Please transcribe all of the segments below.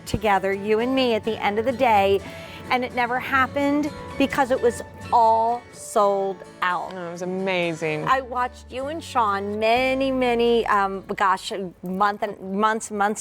together, you and me, at the end of the day, and it never happened because it was all sold out. Oh, it was amazing. I watched you and Sean many, months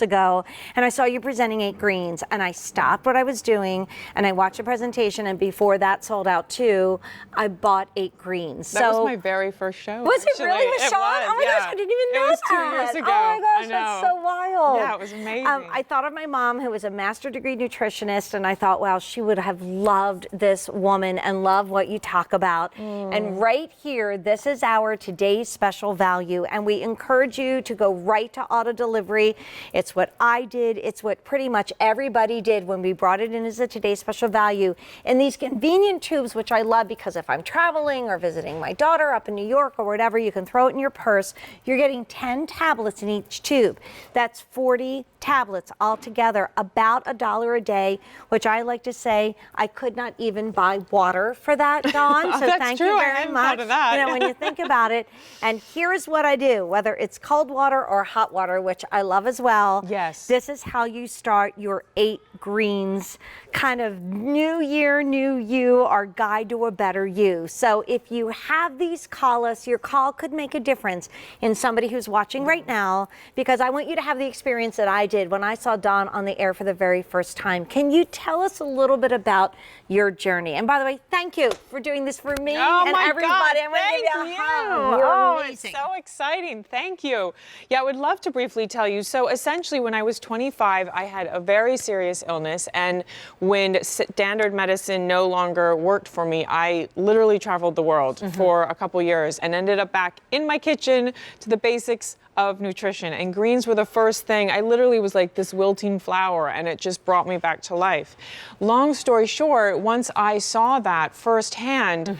ago, and I saw you presenting 8Greens, and I stopped what I was doing, and I watched the presentation, and before that sold out too, I bought 8Greens. That was my very first show. Was actually. it really with Sean? Was, oh my gosh, I didn't even know that. It was that. 2 years ago. Oh my gosh, I that's know. so wild. Yeah, it was amazing. I thought of my mom, who was a master degree nutritionist, and I thought, wow, she would have loved this woman and love what you talk about. And right here, this is our today's special value, and we encourage you to go right to auto delivery. It's what I did. It's what pretty much everybody did when we brought it in as a today's special value. In these convenient tubes, which I love because if I'm traveling or visiting my daughter up in New York or whatever, you can throw it in your purse. You're getting 10 tablets in each tube. That's 40 tablets altogether, about $1 a day, which I like to say I could not even buy water for that, Dawn. So That's thank true. you I very hadn't much. thought of that. You know, when you think about it. And here's what I do, whether it's cold water or hot water, which I love as well. Yes. This is how you start your 8Greens kind of new year, new you, our guide to a better you. So if you have these, call us. Your call could make a difference in somebody who's watching right now, because I want you to have the experience that I did when I saw Dawn on the air for the very first time. Can you tell us a little bit about your journey? And by the way, thank you for doing this for me and everybody. I'm gonna give you a hug. Oh, it's so exciting. Thank you. Yeah, I would love to briefly tell you. So essentially, when I was 25, I had a very serious illness, and when standard medicine no longer worked for me, I literally traveled the world for a couple years and ended up back in my kitchen to the basics of nutrition. And greens were the first thing. I literally was like this wilting flower, and it just brought me back to life. Long story short, once I saw that firsthand,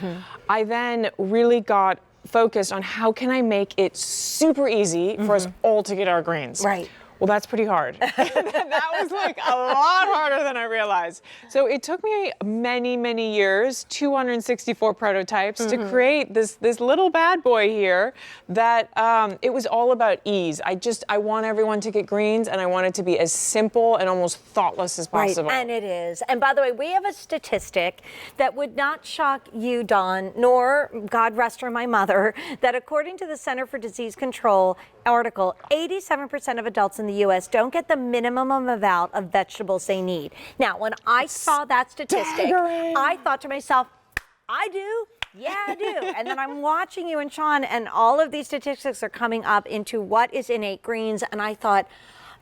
I then really got focused on how can I make it super easy for us all to get our greens. Right. Well, that's pretty hard. That was like a lot harder than I realized. So it took me many years, 264 prototypes to create this little bad boy here that it was all about ease. I want everyone to get greens, and I want it to be as simple and almost thoughtless as possible. Right, and it is. And by the way, we have a statistic that would not shock you, Dawn, nor, God rest her, my mother, that according to the Center for Disease Control article, 87% of adults in the U.S. don't get the minimum amount of vegetables they need. Now, when I saw that statistic, I thought to myself, I do. Yeah, I do. And then I'm watching you and Sean, and all of these statistics are coming up into what is in 8Greens, and I thought,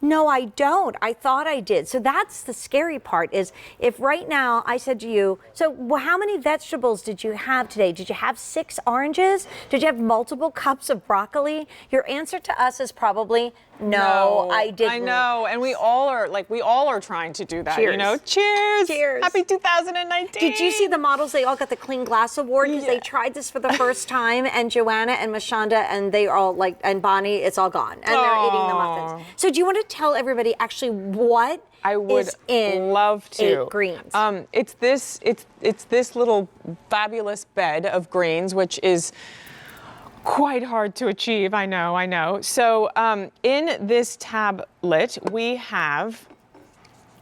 no, I don't. I thought I did. So that's the scary part, is if right now I said to you, so how many vegetables did you have today? Did you have 6 oranges? Did you have multiple cups of broccoli? Your answer to us is probably no, I didn't. I know, and we all are trying to do that. Cheers. You know, cheers. Cheers. Happy 2019. Did you see the models? They all got the Clean Glass Award because they tried this for the first time, and Joanna and Mashonda and they all and Bonnie, it's all gone, and they're eating the muffins. So do you want to tell everybody actually what I would is in love to. 8Greens? It's this little fabulous bed of greens, which is quite hard to achieve. I know. So in this tablet, we have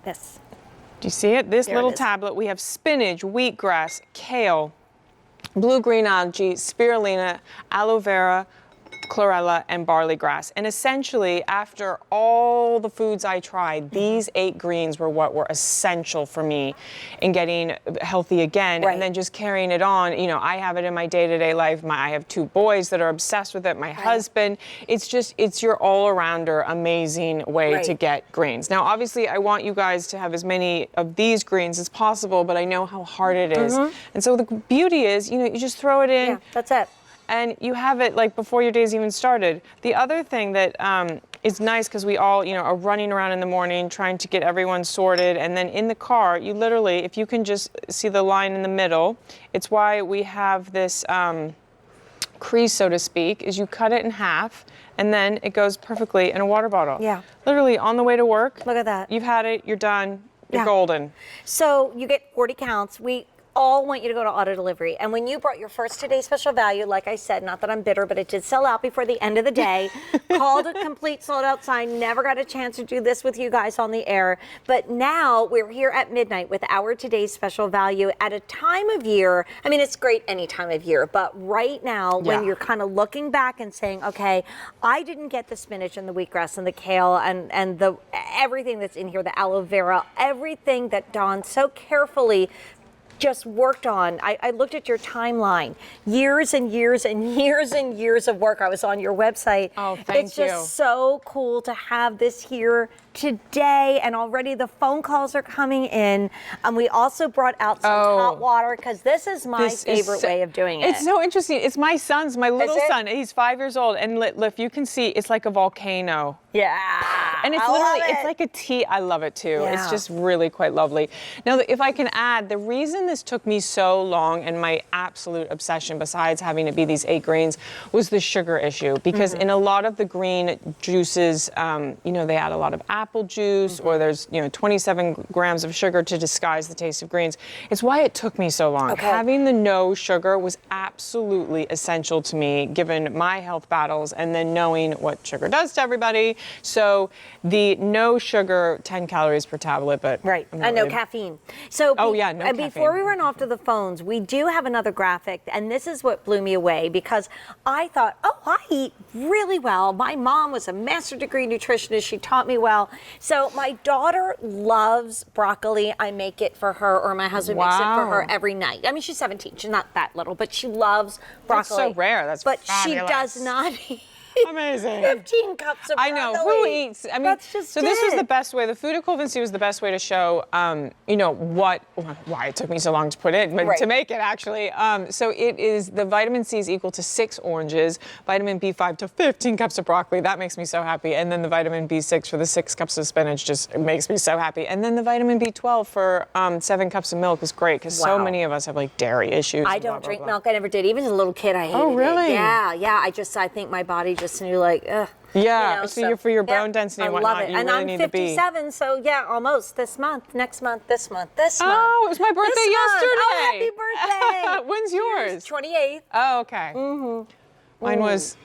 this. Do you see it? This There little it is. tablet, we have spinach, wheatgrass, kale, blue-green algae, spirulina, aloe vera, chlorella, and barley grass. And essentially, after all the foods I tried, these 8Greens were what were essential for me in getting healthy again. Right. And then just carrying it on. You know, I have it in my day-to-day life. I have 2 boys that are obsessed with it. My husband. It's your all-arounder amazing way to get greens. Now, obviously, I want you guys to have as many of these greens as possible, but I know how hard it is. And so the beauty is, you know, you just throw it in. Yeah, that's it. And you have it like before your day's even started. The other thing that is nice, because we all, you know, are running around in the morning trying to get everyone sorted, and then in the car, you literally, if you can just see the line in the middle, it's why we have this crease, so to speak, is you cut it in half, and then it goes perfectly in a water bottle. Yeah. Literally on the way to work. Look at that. You've had it, you're done, you're Yeah. golden. So you get 40 counts. We all want you to go to auto delivery. And when you brought your first Today Special Value, like I said, not that I'm bitter, but it did sell out before the end of the day. Called a complete sold out sign. Never got a chance to do this with you guys on the air. But now we're here at midnight with our Today's Special Value at a time of year. I mean, it's great any time of year, but right now when you're kind of looking back and saying, okay, I didn't get the spinach and the wheatgrass and the kale and the everything that's in here, the aloe vera, everything that Dawn so carefully just worked on. I looked at your timeline, years and years and years and years of work. I was on your website. Oh, thank you. It's just so cool to have this here today, and already the phone calls are coming in. And we also brought out some hot water because this is my favorite way of doing it. It's so interesting. It's my little son. He's 5 years old, and if you can see, it's like a volcano. Yeah. And it's it's like a tea. I love it too. Yeah. It's just really quite lovely. Now, if I can add, the reason this took me so long and my absolute obsession, besides having it be these 8 greens, was the sugar issue. Because in a lot of the green juices, they add a lot of apple juice, or there's 27 grams of sugar to disguise the taste of greens. It's why it took me so long. Okay. Having the no sugar was absolutely essential to me, given my health battles, and then knowing what sugar does to everybody. So the no sugar, 10 calories per tablet, but right, and no caffeine. So no caffeine. Before we run off to the phones, we do have another graphic, and this is what blew me away, because I thought, I eat really well. My mom was a master's degree nutritionist. She taught me well. So my daughter loves broccoli. I make it for her, or my husband makes it for her every night. I mean, she's 17. She's not that little, but she loves broccoli. That's so rare. That's but fabulous. She does not eat amazing 15 cups of broccoli. I know. Who eats? I mean, that's just so this was the best way. The food equivalency was the best way to show, why it took me so long to put it, but to make it actually. So it is, the vitamin C is equal to 6 oranges, vitamin B5 to 15 cups of broccoli. That makes me so happy. And then the vitamin B6 for the 6 cups of spinach just makes me so happy. And then the vitamin B12 for 7 cups of milk is great, because so many of us have like dairy issues. I don't drink milk. I never did. Even as a little kid, I hated Oh, really? it. Yeah. I think my body just knew, like, ugh. Yeah, so for your bone density and whatnot, you really need to be. And I'm 57, so yeah, almost this month, next month, this month, this month. Oh, it was my birthday yesterday. Oh, happy birthday. When's yours? 28th. Oh, okay.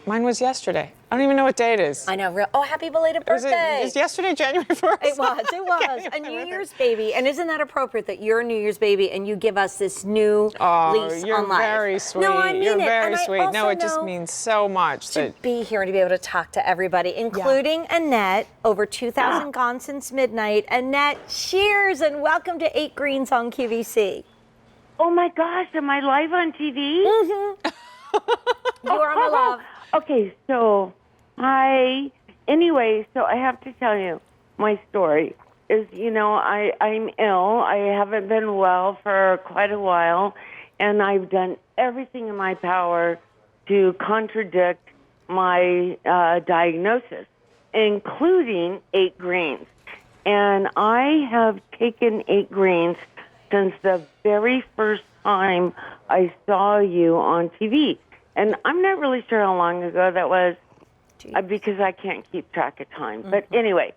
Mine was yesterday. I don't even know what day it is. I know. Happy belated birthday. It was yesterday, January 1st? It was. A New Year's baby. And isn't that appropriate that you're a New Year's baby and you give us this new lease on life? You're very sweet. No, I mean you're it. very and sweet. No, it just means so much. To be here and to be able to talk to everybody, including Annette, over 2,000 gone since midnight. Annette, cheers and welcome to 8 Greens on QVC. Oh my gosh, am I live on TV? Mm-hmm. You are my love. Okay, so I have to tell you my story. Is, I'm ill. I haven't been well for quite a while, and I've done everything in my power to contradict my diagnosis, including 8 greens. And I have taken 8 greens since the very first time I saw you on TV. And I'm not really sure how long ago that was, because I can't keep track of time. Mm-hmm. But anyway,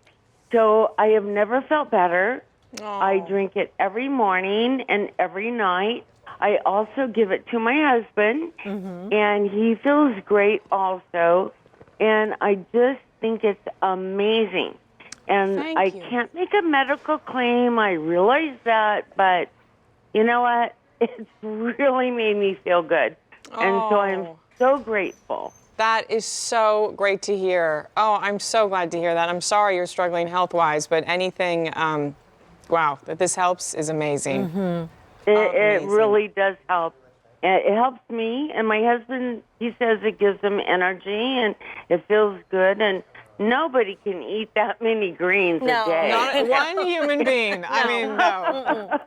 so I have never felt better. Aww. I drink it every morning and every night. I also give it to my husband, and he feels great also. And I just think it's amazing. And I can't make a medical claim. I realize that. But you know what? It's really made me feel good. And so I'm so grateful. That is so great to hear. Oh, I'm so glad to hear that. I'm sorry you're struggling health-wise, but anything, that this helps is amazing. Mm-hmm. It really does help. It helps me, and my husband, he says it gives him energy, and it feels good, and nobody can eat that many greens a day. Not one human being. I mean, no.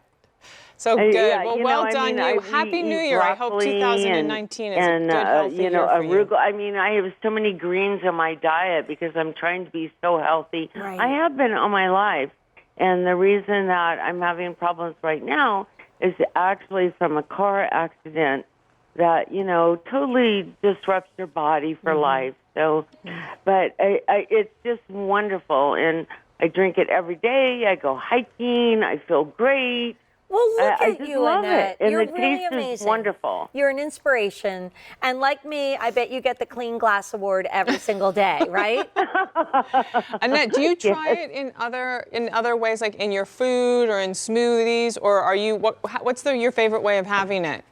So good. Well done, you. Happy New Year. I hope 2019 is a good, healthy year for you. Arugula. I mean, I have so many greens in my diet because I'm trying to be so healthy. Right. I have been all my life. And the reason that I'm having problems right now is actually from a car accident that, totally disrupts your body for life. So, but it's just wonderful. And I drink it every day. I go hiking. I feel great. Well, look I at just you, love Annette. it. And You're the really taste amazing. is wonderful. You're an inspiration. And like me, I bet you get the Clean Glass Award every single day, right? Annette, do you try it in other ways, like in your food or in smoothies, or are you what's your favorite way of having it?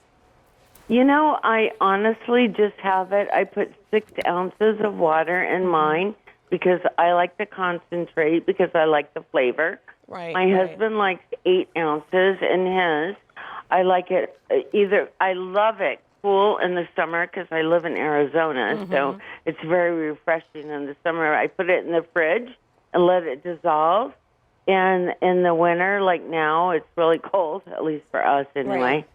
You know, I honestly just have it. I put 6 ounces of water in mine because I like the concentrate because I like the flavor. Right. My husband likes 8 ounces in his. I like it I love it cool in the summer because I live in Arizona, so it's very refreshing in the summer. I put it in the fridge and let it dissolve. And in the winter, like now, it's really cold, at least for us anyway. Right.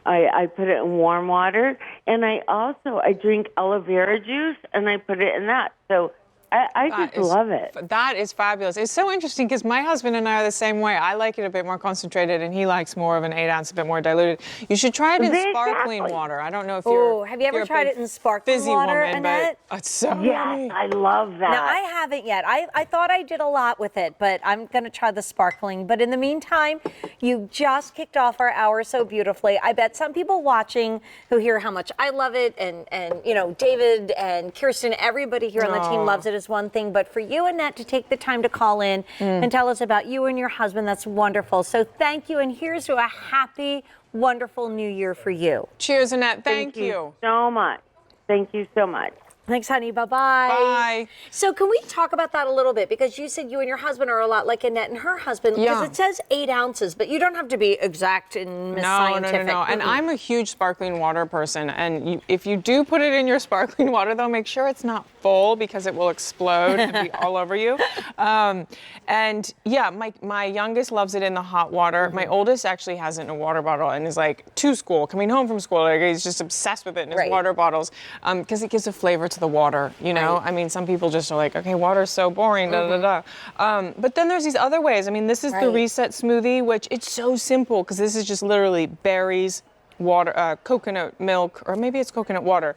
I put it in warm water, and I drink aloe vera juice, and I put it in that. So I just love it. That is fabulous. It's so interesting because my husband and I are the same way. I like it a bit more concentrated, and he likes more of an 8 ounce, a bit more diluted. You should try it in sparkling water. I don't know if you're. Oh, have you ever tried it in sparkling busy water, woman, Annette? but it's so yummy. Yes, I love that. Now, I haven't yet. I thought I did a lot with it, but I'm going to try the sparkling. But in the meantime, you just kicked off our hour so beautifully. I bet some people watching who hear how much I love it, and you know, David and Kirsten, everybody here on the team loves it is one thing. But for you, Annette, to take the time to call in and tell us about you and your husband, that's wonderful. So thank you, and here's to a happy, wonderful new year for you. Cheers, Annette. Thank you you so much. Thank you so much. Thanks, honey. Bye-bye. Bye. So can we talk about that a little bit? Because you said you and your husband are a lot like Annette and her husband. Because it says 8 ounces, but you don't have to be exact and scientific. No. And I'm a huge sparkling water person. And if you do put it in your sparkling water, though, make sure it's not full because it will explode and be all over you. And yeah, my youngest loves it in the hot water. My oldest actually has it in a water bottle and is like to school, coming home from school. Like, he's just obsessed with it in his water bottles because it gives a flavor to the water, you know? I mean, some people just are like, okay, water's so boring, but then there's these other ways. I mean, this is the Reset Smoothie, which it's so simple because this is just literally berries, water, coconut milk, or maybe it's coconut water,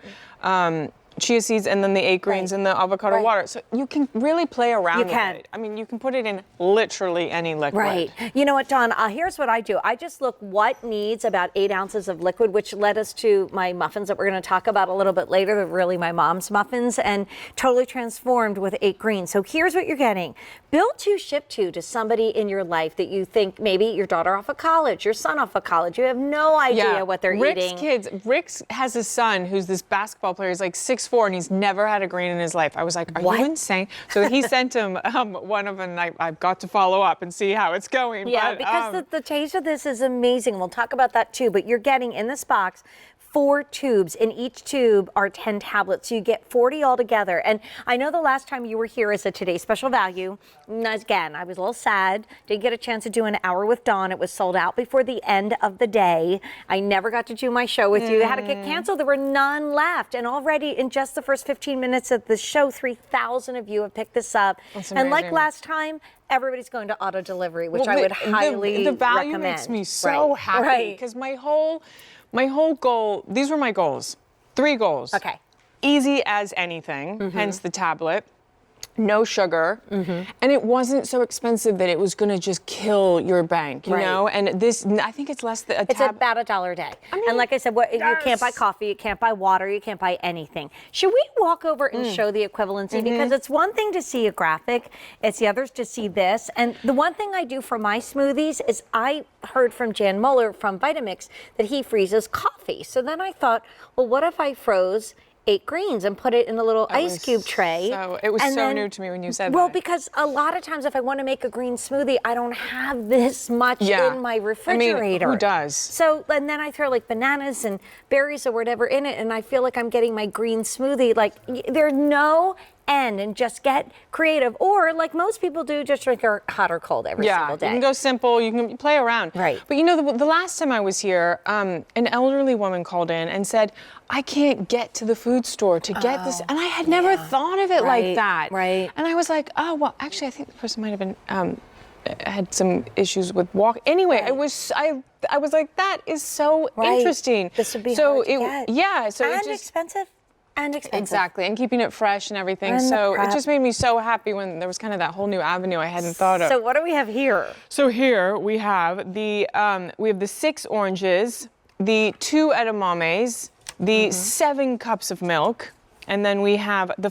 chia seeds, and then the 8Greens and the avocado water. So you can really play around with it. I mean, you can put it in literally any liquid. Right. You know what, Dawn? Here's what I do. I just look what needs about 8 ounces of liquid, which led us to my muffins that we're going to talk about a little bit later. They're really my mom's muffins and totally transformed with 8Greens. So here's what you're getting. Bill to, ship to somebody in your life that you think maybe your daughter off of college, your son off of college. You have no idea what they're eating. Rick has a son who's this basketball player. He's like 6'4", and he's never had a green in his life. I was like, are you insane? So he sent him one of them, and I've got to follow up and see how it's going. Yeah, but, because the taste of this is amazing. We'll talk about that too, but you're getting in this box 4 tubes. In each tube are 10 tablets. So you get 40 altogether. And I know the last time you were here is a Today's Special Value. And again, I was a little sad. Didn't get a chance to do an hour with Dawn. It was sold out before the end of the day. I never got to do my show with you. It had to get canceled. There were none left. And already in just the first 15 minutes of the show, 3,000 of you have picked this up. And like last time, everybody's going to auto delivery, which I would highly recommend. The value makes me so happy because my whole goal, these were my goals, 3 goals. Okay. Easy as anything, hence the tablet. No sugar, and it wasn't so expensive that it was going to just kill your bank, you know? And this, I think it's less than It's about $1 a day. I mean, and like I said, you can't buy coffee, you can't buy water, you can't buy anything. Should we walk over and show the equivalency? Because it's one thing to see a graphic, it's the other to see this. And the one thing I do for my smoothies is I heard from Jan Mueller from Vitamix that he freezes coffee. So then I thought, well, what if I froze 8Greens and put it in a little ice cube tray? It was so new to me when you said that. Well, because a lot of times if I want to make a green smoothie, I don't have this much in my refrigerator. I mean, who does? So, and then I throw like bananas and berries or whatever in it, and I feel like I'm getting my green smoothie. Like, there's no end, and just get creative. Or like most people do, just drink hot or cold every single day. You can go simple, you can play around. Right. But you know, the last time I was here, an elderly woman called in and said, I can't get to the food store to get this. And I had never thought of it like that. Right. And I was like, oh, well, actually, I think the person might have been, had some issues with walk. Anyway, I was like, that is so interesting. This would be so hard to get. Yeah. So and it just, expensive. And expensive. Exactly, and keeping it fresh and everything. And the So it prep. just made me so happy when there was kind of that whole new avenue I hadn't thought of. So what do we have here? So here we have the 6 oranges, the 2 edamames, the 7 cups of milk, and then we have the